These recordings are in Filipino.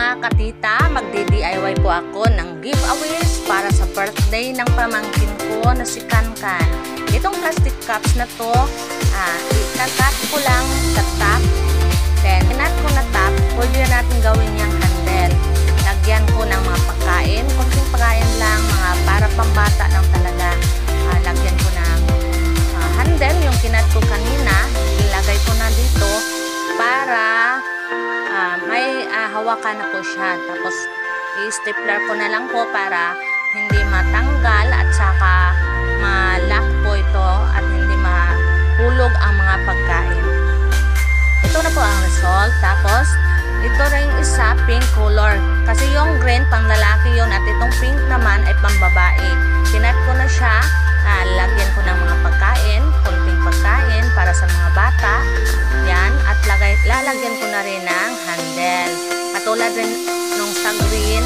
mga katita, magdi-DIY po ako ng giveaways para sa birthday ng pamangkin ko na si Kankan. Itong plastic cups na to, ikakat ko lang sa top. Then, inat ko na top, pwede na natin gawin yung handle. Lagyan ko ng mga pagkain, kunting pagkain lang, mga para pambata lang talaga. Lagyan ko ng handle, yung kinat ko kanina, ilagay ko na dito para may hawakan na po siya. Tapos i-stapler ko na lang po para hindi matanggal at saka ma-lock po ito at hindi mahulog ang mga pagkain. Ito na po ang result. Tapos ito rin isa pink color kasi yung green pang lalaki yun at itong pink naman ay pang babae. Kinat ko na siya, lagyan ko ng mga pagkain, konting pagkain para sa mga bata. Yan, at lalagyan ko na rin ng handle. Katulad rin nung sa green,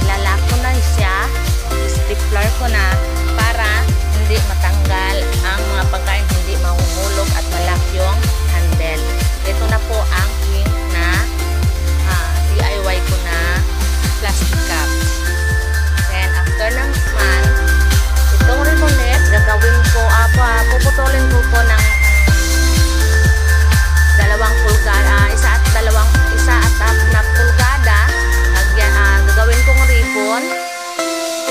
ilalak ko na siya, stapler ko na para hindi matanggal ang mga pagkain, hindi mahuhulog at malak yung handle. Ito na po ang pink na DIY ko na plastic cup. Then after naman, itong ribbonette, gagawin ko, puputulin ko po ng dalawang pulgada, isa at na pulgada. Gagawin kong ribbon.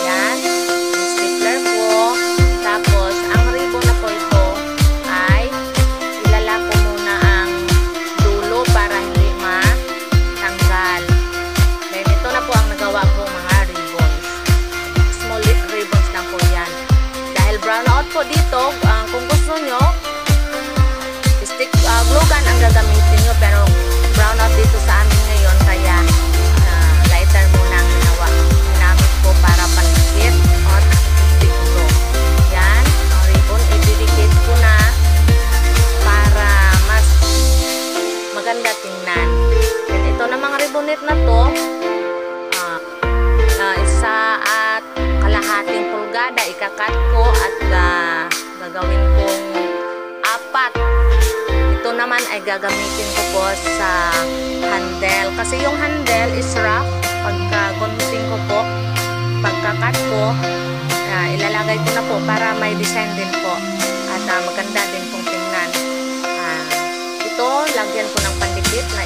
Yan, stapler po. Tapos ang ribbon na po ito ay ilalak ko muna ang dulo para hindi matanggal. Then ito na po ang nagawa ko mga ribbons. Small ribbons lang po yan. Dahil brown out po dito, kung gusto nyo, stick glue gun ang gagamitin nyo, pero brown out dito sa amin ngayon, kaya lighter muna ang ginamit ko para panikit at stick glue. Yan, ang ribbon, i-dedicate ko na para mas maganda tingnan. Then ito na mga ribbonette na to, isa at kalahating pulgada, ikakat ko at gagawin kong 4. Ito naman ay gagamitin ko po sa handle. Kasi yung handle is rough. Pagka gunting ko po, pagkakat ko, ilalagay ko na po para may design din po. At maganda din pong tingnan. Ito, lagyan ko ng pandikit na